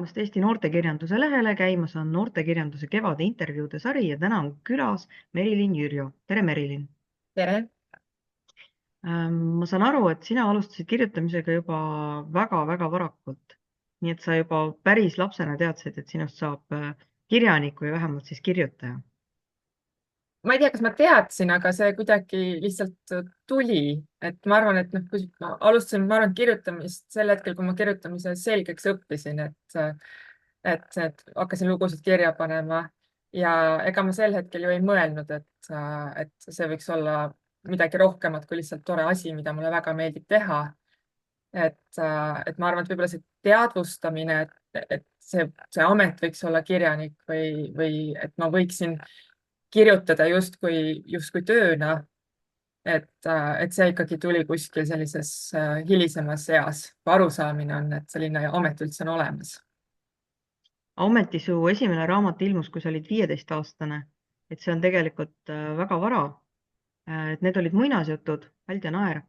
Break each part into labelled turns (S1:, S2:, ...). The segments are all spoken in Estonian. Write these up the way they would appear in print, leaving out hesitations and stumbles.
S1: tulemast Eesti noortekirjanduse lehele, käimas on noortekirjanduse kevade intervjuude sari ja täna on külas Merilin Jürjo. Tere, Merilin!
S2: Tere!
S1: Ma saan aru, et sina alustasid kirjutamisega juba väga-väga varakult. Nii et sa juba päris lapsena teadsid, et sinust saab kirjanik või vähemalt siis kirjutaja.
S2: Ma ei tea, kas ma teadsin, aga see kuidagi lihtsalt tuli, et ma arvan, et kui ma alustasin, ma arvan, kirjutamist sel hetkel, kui ma kirjutamise selgeks õppisin, et hakkasin lugusid kirja panema ja ega ma sel hetkel ju ei mõelnud, et see võiks olla midagi rohkemat kui lihtsalt tore asi, mida mulle väga meeldib teha. Et ma arvan, et võib-olla see teadvustamine, et see amet võiks olla kirjanik või et ma võiksin kirjutada justkui tööna, et see ikkagi tuli kuskil sellises hilisemas eas, kui arusaamine on, et selline amet üldse on olemas.
S1: Ometi su esimene raamat ilmus, kui sa olid 15-aastane, et see on tegelikult väga vara. Et need olid muinasjutud, Hald ja Naer.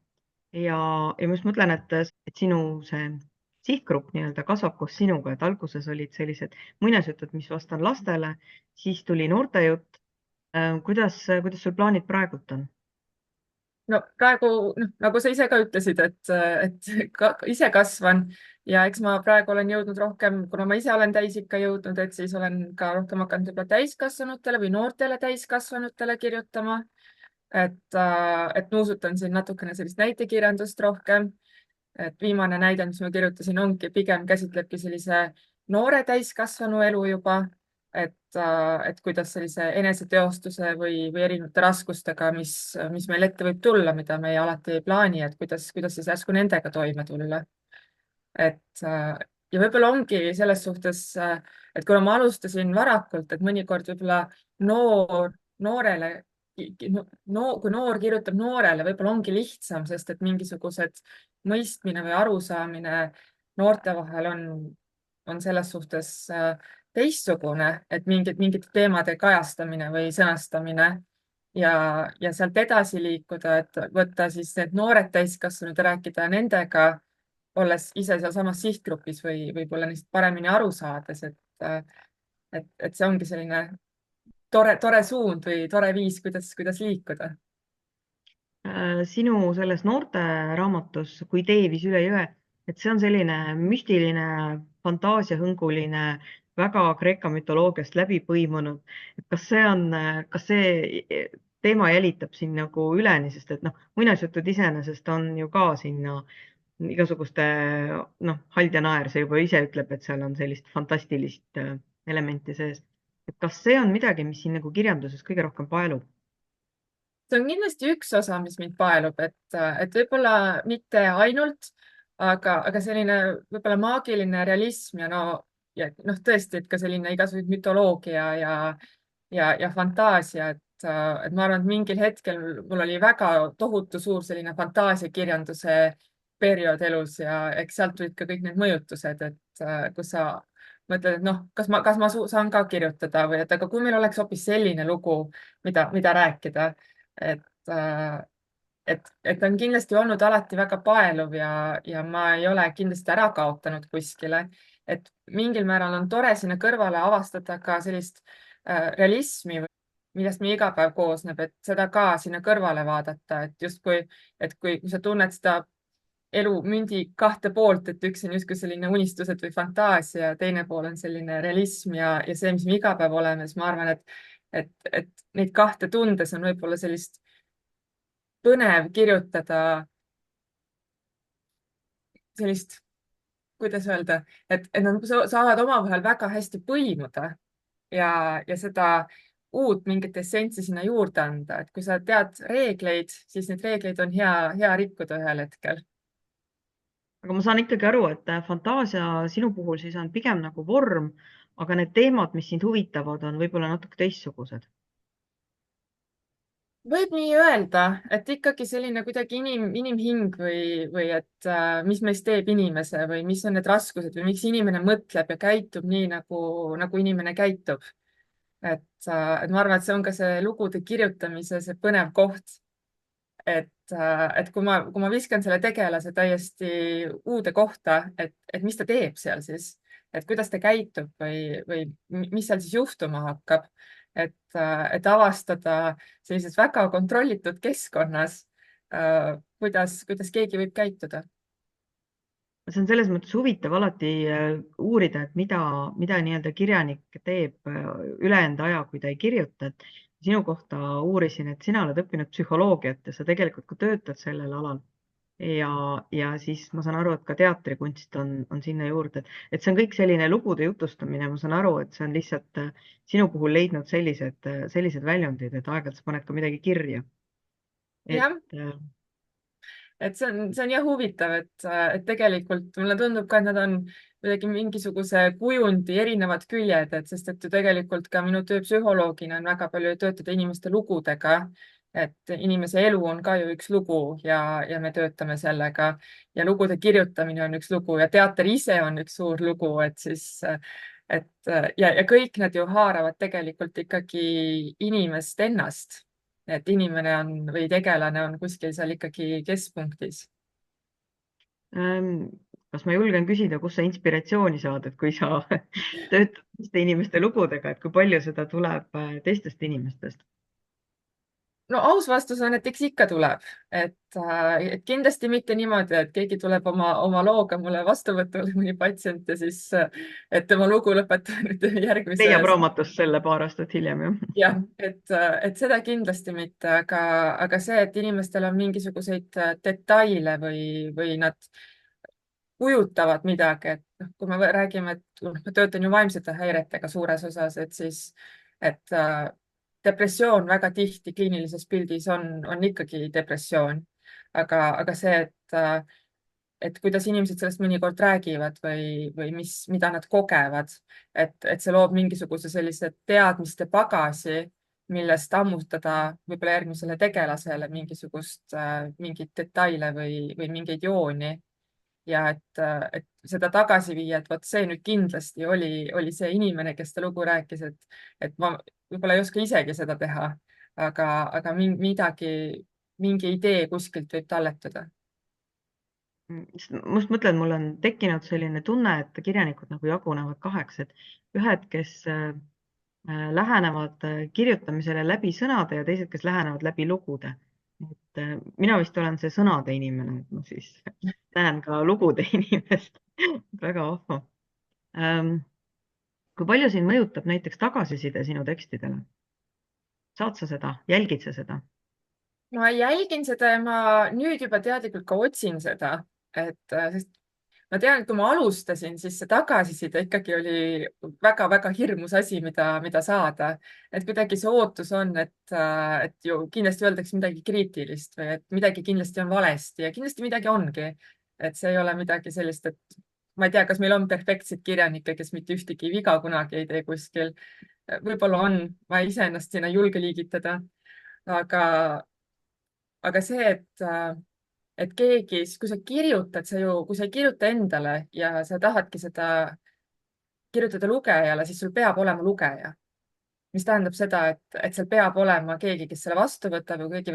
S1: Ja ma just mõtlen, et sinu see sihtgrupp nii-öelda kasvab koos sinuga, et alguses olid sellised muinasjutud, mis vastan lastele, siis tuli noortejutt. Kuidas sul plaanid praegult on?
S2: No praegu, nagu sa ise ka ütlesid, ise kasvan ja eks ma praegu olen jõudnud rohkem, kuna ma ise olen täisikka jõudnud, et siis olen ka rohkem hakanud võib-olla täiskasvanutele või noortele täiskasvanutele kirjutama. Et nuusutan siin natukene sellist näitekirjandust rohkem. Et viimane näide, mis ma kirjutasin, ongi pigem käsitlebki sellise noore täiskasvanu elu juba, et kuidas sellise eneseteostuse või erinevate raskustega, mis meil ette võib tulla, mida me alati ei plaani, et kuidas siis järsku nendega toime tulla. Ja võib-olla ongi selles suhtes, et kuna ma alustasin varakult, et mõnikord võib-olla noorele, kui noor kirjutab noorele, võib-olla ongi lihtsam, sest et mingisugused mõistmine või arusaamine noorte vahel on selles suhtes teistsugune, et mingite teemade kajastamine või sõnastamine ja sealt edasi liikuda, et võtta siis need noored täiskasvanud ja rääkida nendega, olles ise sealsamas sihtgrupis või võib-olla neist paremini aru saades, et see ongi selline tore suund või tore viis, kuidas liikuda.
S1: Sinu selles noorte raamatus Kui tee viis üle jõe, et see on selline müstiline, fantaasiahõnguline, väga Kreeka mütoloogiast läbi põimunud. Et kas see teema jälitab sind nagu üleni, sest et muinasjutud iseenesest on ju ka sinna igasuguste, Hald ja Naer, see juba ise ütleb, et seal on sellist fantastilist elementi sees. Et kas see on midagi, mis siin nagu kirjanduses kõige rohkem paelub?
S2: See on kindlasti üks osa, mis mind paelub, et võib-olla mitte ainult, aga selline võib-olla maagiline realism ja tõesti, et ka selline igasugune mütoloogia ja fantaasia, et ma arvan, et mingil hetkel mul oli väga tohutu suur selline fantaasiakirjanduse periood elus ja eks sealt tulid ka kõik need mõjutused, et kus sa mõtled, et kas ma saan ka kirjutada või et aga kui meil oleks hoopis selline lugu, mida rääkida, et, äh, et on kindlasti olnud alati väga paeluv ja ma ei ole kindlasti ära kaotanud kuskile. Et mingil määral on tore sinna kõrvale avastada ka sellist realismi, millest meie igapäev koosneb, et seda ka sinna kõrvale vaadata, et justkui, et kui sa tunned seda elu mündi kahte poolt, et üks on justkui selline unistused või fantaasia, teine pool on selline realism ja see, mis me iga päev oleme, siis ma arvan, et neid kahte tundes on võib-olla sellist põnev kirjutada sellist, kuidas öelda, et nad saavad omavahel väga hästi põimuda ja seda uut mingit essentsi sinna juurde anda, et kui sa tead reegleid, siis neid reegleid on hea rikkuda ühel hetkel.
S1: Aga ma saan ikkagi aru, et fantaasia sinu puhul siis on pigem nagu vorm, aga need teemad, mis sind huvitavad, on võib-olla natuke teistsugused.
S2: Võib nii öelda, et ikkagi selline kuidagi inimhing või et mis meist teeb inimese või mis on need raskused või miks inimene mõtleb ja käitub nii, nagu inimene käitub. Et ma arvan, et see on ka see lugude kirjutamise see põnev koht. Et kui ma viskan selle tegelase täiesti uude kohta, et mis ta teeb seal siis, et kuidas ta käitub või mis seal siis juhtuma hakkab. Et avastada sellises väga kontrollitud keskkonnas, kuidas keegi võib käituda.
S1: see on selles mõttes huvitav alati uurida, et mida nii-öelda kirjanik teeb ülejäänud aja, kui ta ei kirjuta. Et sinu kohta uurisin, et sina oled õppinud psühholoogiat ja sa tegelikult ka töötad sellel alal. Ja siis ma saan aru, et ka teatrikunst on sinna juurde, et see on kõik selline lugude jutustamine. Ma saan aru, et see on lihtsalt sinu puhul leidnud sellised väljundid, et aeg-ajalt sa paned ka midagi kirja. Et
S2: jah, et see on jah huvitav, et tegelikult mulle tundub ka, et nad on kuidagi mingisuguse kujundi erinevad küljed, et sest et ju tegelikult ka minu töö psühholoogina on väga palju töötada inimeste lugudega. Et inimese elu on ka ju üks lugu ja me töötame sellega ja lugude kirjutamine on üks lugu ja teater ise on üks suur lugu, et siis, ja kõik nad ju haaravad tegelikult ikkagi inimest ennast. Et inimene on või tegelane on kuskil seal ikkagi keskpunktis.
S1: kas ma julgen küsida, kust sa inspiratsiooni saad, et kui sa töötad teiste inimeste lugudega, et kui palju seda tuleb teistest inimestest?
S2: No aus vastus on, et eks ikka tuleb, et kindlasti mitte niimoodi, et keegi tuleb oma looga mulle vastuvõtule, mõni patsient ja siis, et tema lugu lõpetab nüüd järgmise.
S1: Leiab raamatust selle paar aastat hiljem, jah?
S2: jah, et seda kindlasti mitte, aga see, et inimestel on mingisuguseid detaile või nad kujutavad midagi, et noh, kui me räägime, et ma töötan ju vaimsete häiretega suures osas, et siis, et depressioon väga tihti kliinilises pildis on ikkagi depressioon, aga see, et kuidas inimesed sellest mõnikord räägivad või mida nad kogevad, et see loob mingisuguse sellise teadmiste pagasi, millest ammutada võib-olla järgmisele tegelasele mingeid detaile või mingeid jooni. Ja et seda tagasi viia, et vot see nüüd kindlasti oli see inimene, kes seda lugu rääkis, et ma võib-olla ei oska isegi seda teha, aga mingi idee kuskilt võib talletada.
S1: Ma just mõtlen, mul on tekkinud selline tunne, et kirjanikud nagu jagunevad kaheks, et ühed, kes lähenevad kirjutamisele läbi sõnade ja teised, kes lähenevad läbi lugude. Et mina vist olen see sõnade inimene, et ma siis näen ka lugude inimest. Väga vahva. Kui palju sind mõjutab näiteks tagasiside sinu tekstidele? Saad sa seda, jälgid sa seda?
S2: Ma jälgin seda ja ma nüüd juba teadlikult ka otsin seda, sest ma tean, et kui ma alustasin, siis see tagasiside ikkagi oli väga-väga hirmus asi, mida saada. Et kuidagi see ootus on, et ju kindlasti öeldakse midagi kriitilist või et midagi kindlasti on valesti ja kindlasti midagi ongi. Et see ei ole midagi sellist, et ma ei tea, kas meil on perfektseid kirjanikke, kes mitte ühtegi viga kunagi ei tee kuskil. Võib-olla on, ma iseennast sinna ei julge liigitada. Aga see, et keegi, kui sa kirjutad, kui sa ei kirjuta endale ja sa tahadki seda kirjutada lugejale, siis sul peab olema lugeja. Mis tähendab seda, et seal peab olema keegi, kes selle vastu võtab ja keegi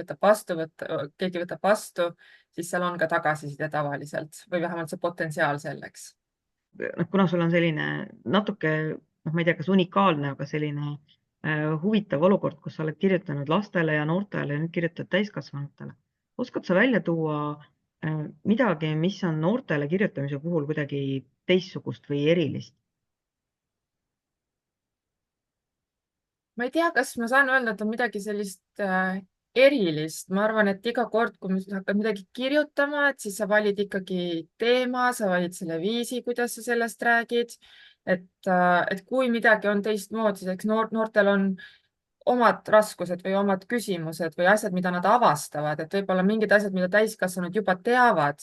S2: võtab vastu, siis seal on ka tagasiside tavaliselt või vähemalt see potentsiaal selleks.
S1: Kuna sul on selline natuke, ma ei tea, kas unikaalne, aga selline huvitav olukord, kus sa oled kirjutanud lastele ja noortele ja nüüd kirjutad täiskasvanutele. Oskad sa välja tuua midagi, mis on noortele kirjutamise puhul kuidagi teistsugust või erilist?
S2: Ma ei tea, kas ma saan öelda, et on midagi sellist erilist. Ma arvan, et iga kord, kui sa hakkad midagi kirjutama, et siis sa valid ikkagi teema, sa valid selle viisi, kuidas sa sellest räägid. Et kui midagi on teistmoodi, siis eks noortel on omad raskused või omad küsimused või asjad, mida nad avastavad, et võib-olla mingid asjad, mida täiskasvanud juba teavad,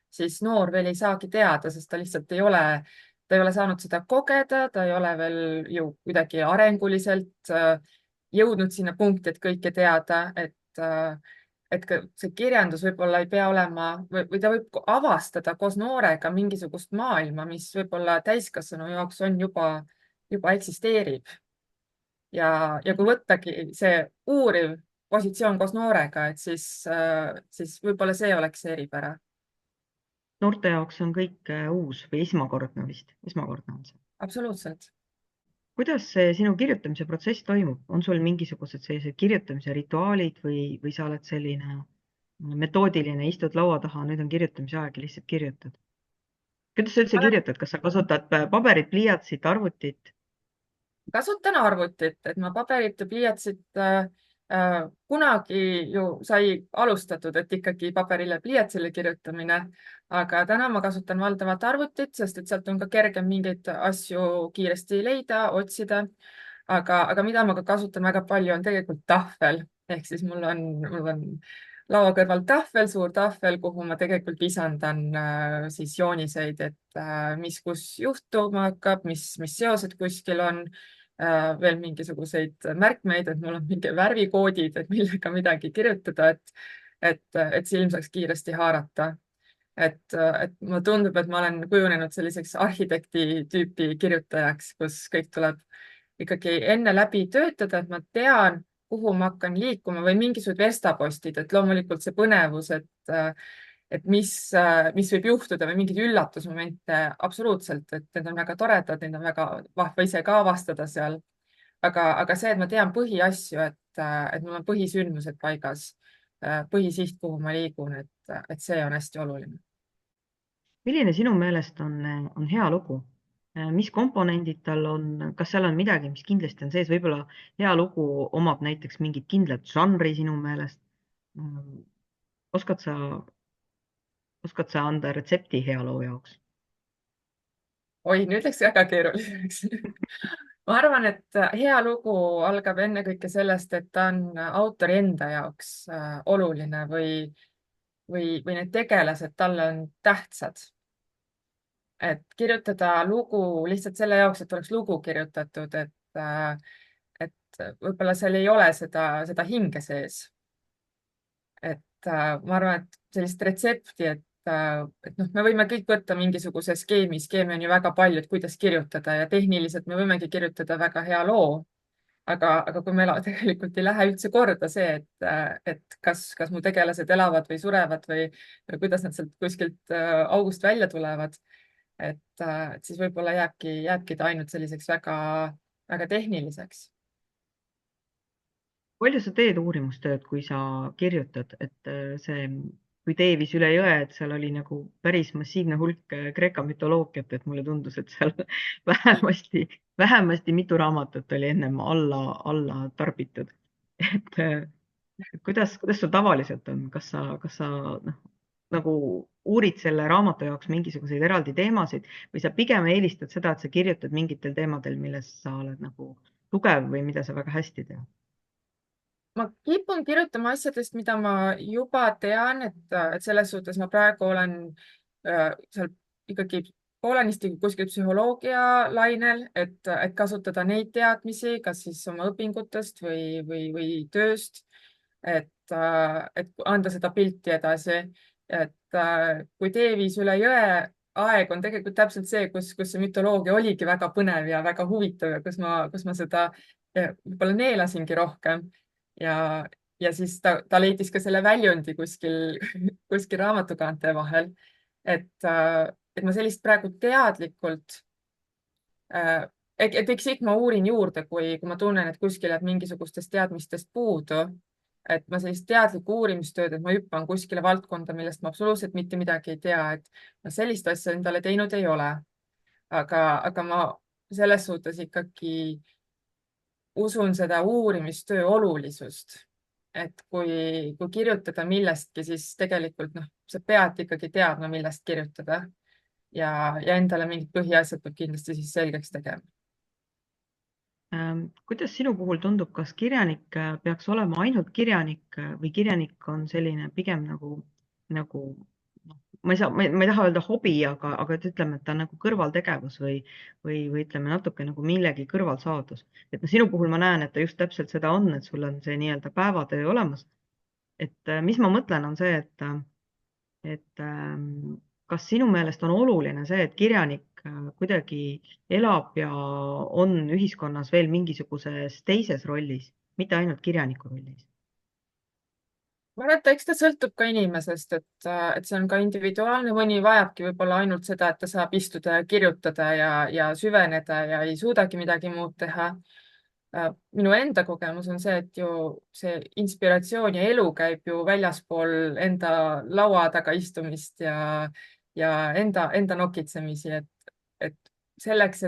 S2: siis noor veel ei saagi teada, sest ta lihtsalt ei ole saanud seda kogeda, ta ei ole veel ju kuidagi arenguliselt jõudnud sinna punkti, et kõike teada, et ka see kirjandus võib-olla ei pea olema või ta võib avastada koos noorega mingisugust maailma, mis võib-olla täiskasvanu jaoks on juba eksisteerib. Ja kui võttagi see uuriv positsioon koos noorega, et siis võib-olla see oleks see eripära.
S1: Noorte jaoks on kõik uus või esmakordne vist, esmakordne on see.
S2: absoluutselt.
S1: kuidas see sinu kirjutamise protsess toimub? On sul mingisugused sellised kirjutamise rituaalid või sa oled selline metoodiline, istud laua taha, nüüd on kirjutamise aeg ja lihtsalt kirjutad? Kuidas sa üldse kirjutad, kas sa kasutad paberit, pliiatsit, arvutit?
S2: Kasutan arvutit, et ma paberit ja pliiatsit kunagi ju sai alustatud, et ikkagi paberile pliiatsile kirjutamine, aga täna ma kasutan valdavalt arvutit, sest et sealt on ka kergem mingeid asju kiiresti leida, otsida. aga mida ma ka kasutan väga palju, on tegelikult tahvel, ehk siis mul on laua kõrval tahvel, suur tahvel, kuhu ma tegelikult lisandan siis jooniseid, et mis kus juhtuma hakkab, mis seosed kuskil on, veel mingisuguseid märkmeid, et mul on mingi värvikoodid, et millega midagi kirjutada, et silm saaks kiiresti haarata. et mulle tundub, et ma olen kujunenud selliseks arhitekti tüüpi kirjutajaks, kus kõik tuleb ikkagi enne läbi töötada, et ma tean, kuhu ma hakkan liikuma või mingisugused verstapostid, et loomulikult see põnevus, et mis võib juhtuda või mingeid üllatusmomente, absoluutselt, et need on väga toredad, neid on väga vahva ise ka avastada seal. aga see, et ma tean põhiasju, et mul on põhisündmused paigas, põhisiht, kuhu ma liigun, et see on hästi oluline.
S1: Milline sinu meelest on hea lugu? Mis komponendid tal on, kas seal on midagi, mis kindlasti on sees, võib-olla hea lugu omab näiteks mingit kindlat žanri sinu meelest? Oskad sa, oskad sa anda retsepti hea loo jaoks?
S2: Oi, nüüd läks väga keeruliseks. ma arvan, et hea lugu algab ennekõike sellest, et ta on autori enda jaoks oluline või need tegelased talle on tähtsad. Et kirjutada lugu lihtsalt selle jaoks, et oleks lugu kirjutatud, et võib-olla seal ei ole seda hinge sees. Ma arvan, et sellist retsepti, et noh, me võime kõik võtta mingisuguse skeemi, skeemi on ju väga palju, et kuidas kirjutada ja tehniliselt me võimegi kirjutada väga hea loo. aga kui meil tegelikult ei lähe üldse korda see, et kas mu tegelased elavad või surevad või kuidas nad sealt kuskilt august välja tulevad, et siis võib-olla jääbki ta ainult selliseks väga tehniliseks.
S1: Palju sa teed uurimustööd, kui sa kirjutad, et kui tee viis üle jõe, et seal oli nagu päris massiivne hulk Kreeka mütoloogiat, et mulle tundus, et seal vähemasti mitu raamatut oli ennem alla tarbitud. et kuidas sul tavaliselt on, kas sa noh, nagu uurid selle raamatu jaoks mingisuguseid eraldi teemasid või sa pigem eelistad seda, et sa kirjutad mingitel teemadel, milles sa oled nagu tugev või mida sa väga hästi tead?
S2: Ma kipun kirjutama asjadest, mida ma juba tean, et selles suhtes ma praegu olen seal ikkagi poolenisti kuskil psühholoogia lainel, et kasutada neid teadmisi, kas siis oma õpingutest või tööst, et anda seda pilti edasi. Kui tee viis üle jõe, aeg on tegelikult täpselt see, kus see mütoloogia oligi väga põnev ja väga huvitav ja kus ma seda võib-olla neelasingi rohkem ja, ja siis ta leidis ka selle väljundi kuskil raamatukaante vahel. et ma sellist praegu teadlikult, et eks ikka ma uurin juurde, kui ma tunnen, et kuskil jääb mingisugustest teadmistest puudu. Et ma sellist teadlikku uurimistööd, et ma hüppan kuskile valdkonda, millest ma absoluutselt mitte midagi ei tea, et ma sellist asja endale teinud ei ole. aga ma selles suhtes ikkagi usun seda uurimistöö olulisust. Et kui kirjutada millestki, siis tegelikult noh, sa pead ikkagi teadma, millest kirjutada ja endale mingid põhiasjad peab kindlasti siis selgeks tegema.
S1: Kuidas sinu puhul tundub, kas kirjanik peaks olema ainult kirjanik või kirjanik on selline pigem nagu noh, ma ei taha öelda hobi, aga et ütleme, et ta on nagu kõrvaltegevus või ütleme natuke nagu millegi kõrvalsaadus. Et no sinu puhul ma näen, et ta just täpselt seda on, et sul on see nii-öelda päevatöö olemas. Et mis ma mõtlen, on see, et kas sinu meelest on oluline see, et kirjanik kuidagi elab ja on ühiskonnas veel mingisuguses teises rollis, mitte ainult kirjaniku rollis?
S2: ma arvan, et eks ta sõltub ka inimesest, et see on ka individuaalne, mõni vajabki võib-olla ainult seda, et ta saab istuda ja kirjutada ja süveneda ja ei suudagi midagi muud teha. Minu enda kogemus on see, et ju see inspiratsioon ja elu käib ju väljaspool enda laua taga istumist ja enda nokitsemisi, et selleks,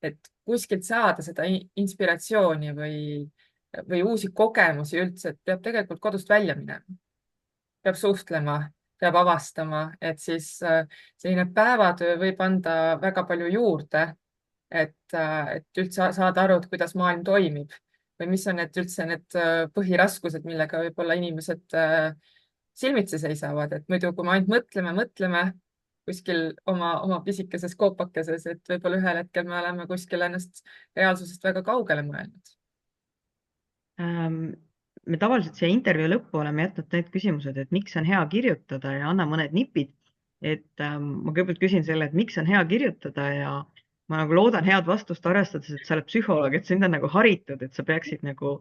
S2: et kuskilt saada seda inspiratsiooni või uusi kogemusi üldse, et peab tegelikult kodust välja minema, peab suhtlema, peab avastama, et siis selline päevatöö võib anda väga palju juurde, et üldse saada aru, et kuidas maailm toimib või mis on need üldse need põhiraskused, millega võib-olla inimesed silmitsi seisavad, et muidu, kui me ainult mõtleme kuskil oma pisikeses koopakeses, et võib-olla ühel hetkel me oleme kuskil ennast reaalsusest väga kaugele mõelnud.
S1: Ähm, Me tavaliselt siia intervjuu lõppu oleme jätnud need küsimused, et miks on hea kirjutada ja anna mõned nipid. Ma kõigepealt küsin selle, et miks on hea kirjutada ja ma nagu loodan head vastust, arvestades, et sa oled psühholoog, et sind on nagu haritud, et sa peaksid nagu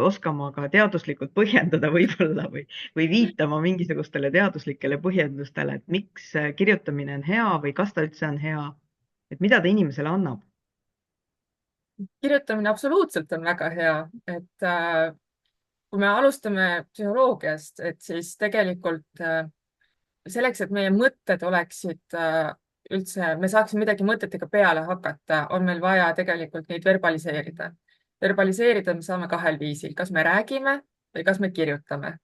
S1: oskama ka teaduslikult põhjendada võib-olla või viitama mingisugustele teaduslikele põhjendustele, et miks kirjutamine on hea või kas ta üldse on hea, et mida ta inimesele annab.
S2: Kirjutamine absoluutselt on väga hea, et kui me alustame psühholoogiast, et siis tegelikult selleks, et meie mõtted oleksid üldse, me saaksime midagi mõtetega peale hakata, on meil vaja tegelikult neid verbaliseerida. Verbaliseerida me saame kahel viisil, kas me räägime või kas me kirjutame.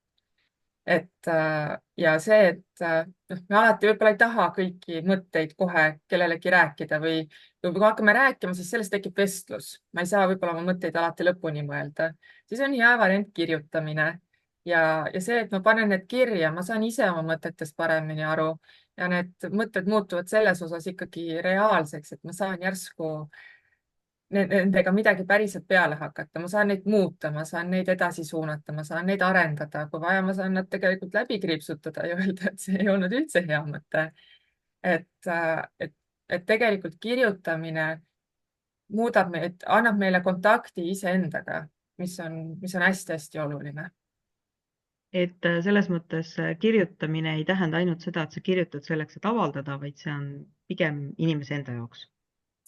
S2: Ja see, et noh, me alati võib-olla ei taha kõiki mõtteid kohe kellelegi rääkida või kui hakkame rääkima, siis sellest tekib vestlus. Ma ei saa võib-olla oma mõtteid alati lõpuni mõelda. Siis on hea variant kirjutamine ja see, et ma panen need kirja, ma saan ise oma mõtetest paremini aru ja need mõtted muutuvad selles osas ikkagi reaalseks, et ma saan järsku nendega midagi päriselt peale hakata, ma saan neid muuta, ma saan neid edasi suunata, ma saan neid arendada, kui vaja, ma saan nad tegelikult läbi kriipsutada ja öelda, et see ei olnud üldse hea mõte. et, et, et tegelikult kirjutamine muudab meid, annab meile kontakti iseendaga, mis on hästi-hästi oluline.
S1: Et selles mõttes kirjutamine ei tähenda ainult seda, et sa kirjutad selleks, et avaldada, vaid see on pigem inimese enda jaoks.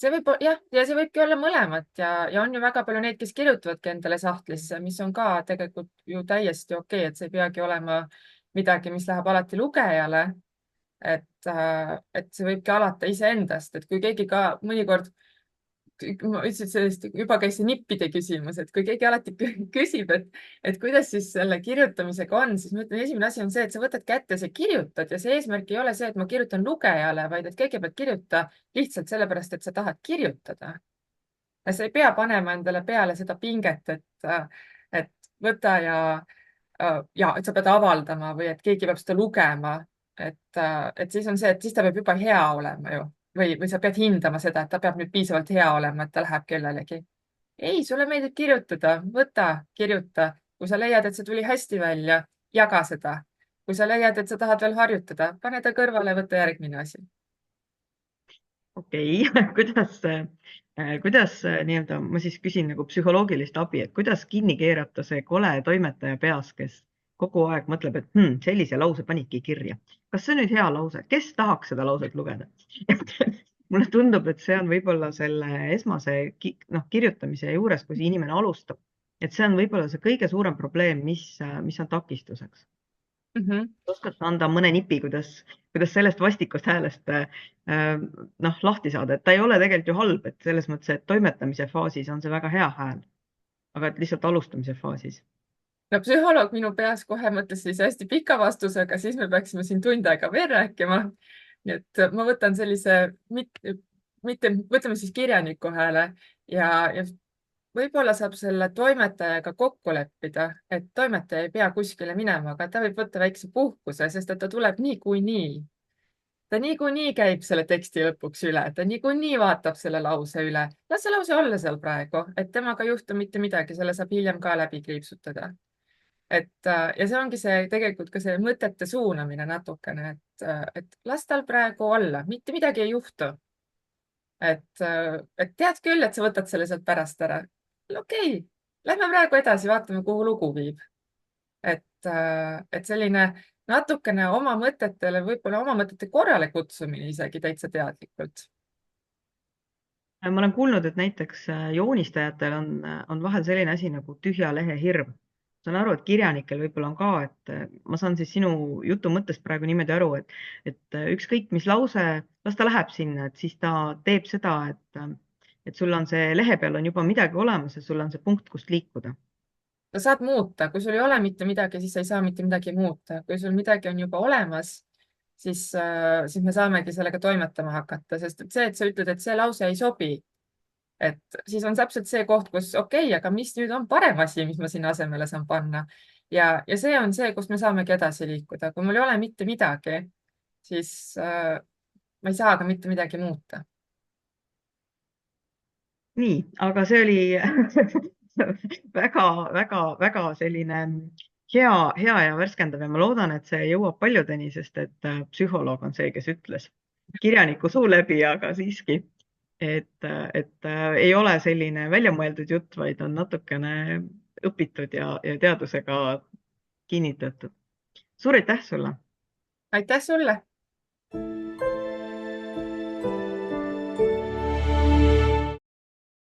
S2: See võib jah, ja see võibki olla mõlemat ja on ju väga palju neid, kes kirjutavadki endale sahtlisse, mis on ka tegelikult ju täiesti okei, et see ei peagi olema midagi, mis läheb alati lugejale. Et see võibki alata iseendast, et kui keegi ka mõnikord, ma ütlesin, et sellest juba käis see nippide küsimus, et kui keegi alati küsib, et kuidas siis selle kirjutamisega on, siis ma ütlen, esimene asi on see, et sa võtad kätte, sa kirjutad ja see eesmärk ei ole see, et ma kirjutan lugejale, vaid et kõigepealt kirjuta lihtsalt sellepärast, et sa tahad kirjutada. Ja sa ei pea panema endale peale seda pinget, et võta ja et sa pead avaldama või et keegi peab seda lugema. Et siis on see, et siis ta peab juba hea olema ju või sa pead hindama seda, et ta peab nüüd piisavalt hea olema, et ta läheb kellelegi. Ei, sulle meeldib kirjutada, võta, kirjuta. Kui sa leiad, et see tuli hästi välja, jaga seda. Kui sa leiad, et sa tahad veel harjutada, pane ta kõrvale, võta järgmine asi.
S1: Okei, kuidas nii-öelda, ma siis küsin nagu psühholoogilist abi, et kuidas kinni keerata see kole toimetaja peas, kes kogu aeg mõtleb, et sellise lause panidki kirja. Kas see on nüüd hea lause? Kes tahaks seda lauset lugeda? Mulle tundub, et see on võib-olla selle esmase kirjutamise juures, kui see inimene alustab, et see on võib-olla see kõige suurem probleem, mis on takistuseks. Oskad sa anda mõne nipi, kuidas sellest vastikust häälest lahti saada, et ta ei ole tegelikult ju halb, et selles mõttes, et toimetamise faasis on see väga hea hääl, aga et lihtsalt alustamise faasis.
S2: No psühholoog minu peas kohe mõtles siis hästi pika vastusega, siis me peaksime siin tund aega veel rääkima. Nii et ma võtan sellise, võtame siis kirjaniku hääle ja võib-olla saab selle toimetajaga kokku leppida, et toimetaja ei pea kuskile minema, aga ta võib võtta väikse puhkuse, sest et ta tuleb niikuinii. Ta niikuinii käib selle teksti lõpuks üle, ta niikuinii vaatab selle lause üle. Las see lause olla seal praegu, et temaga ei juhtu mitte midagi, selle saab hiljem ka läbi kriipsutada. Ja see ongi see tegelikult ka see mõtete suunamine natukene, et las tal praegu olla, mitte midagi ei juhtu. Et tead küll, et sa võtad selle sealt pärast ära. Okei, lähme praegu edasi, vaatame, kuhu lugu viib. et selline natukene oma mõtetele, võib-olla oma mõtete korrale kutsumine isegi täitsa teadlikult.
S1: Ma olen kuulnud, et näiteks joonistajatel on vahel selline asi nagu tühja lehe hirm. Saan aru, et kirjanikel võib-olla on ka, et ma saan siis sinu jutu mõttest praegu niimoodi aru, et ükskõik mis lause, las ta läheb sinna, et siis ta teeb seda, et sul on see lehe peal on juba midagi olemas ja sul on see punkt, kust liikuda.
S2: sa saad muuta, kui sul ei ole mitte midagi, siis sa ei saa mitte midagi muuta. kui sul midagi on juba olemas, siis me saamegi sellega toimetama hakata, sest et see, et sa ütled, et see lause ei sobi, et siis on täpselt see koht, kus okei okay,, aga mis nüüd on parem asi, mis ma sinna asemele saan panna. ja see on see, kust me saamegi edasi liikuda. kui mul ei ole mitte midagi, siis ma ei saa ka mitte midagi muuta.
S1: Nii, aga see oli väga selline hea ja värskendav ja ma loodan, et see jõuab paljudeni, sest et psühholoog on see, kes ütles kirjaniku suu läbi, aga siiski, et ei ole selline väljamõeldud jutt, vaid on natukene õpitud ja teadusega kinnitatud. Suur aitäh sulle!
S2: aitäh sulle!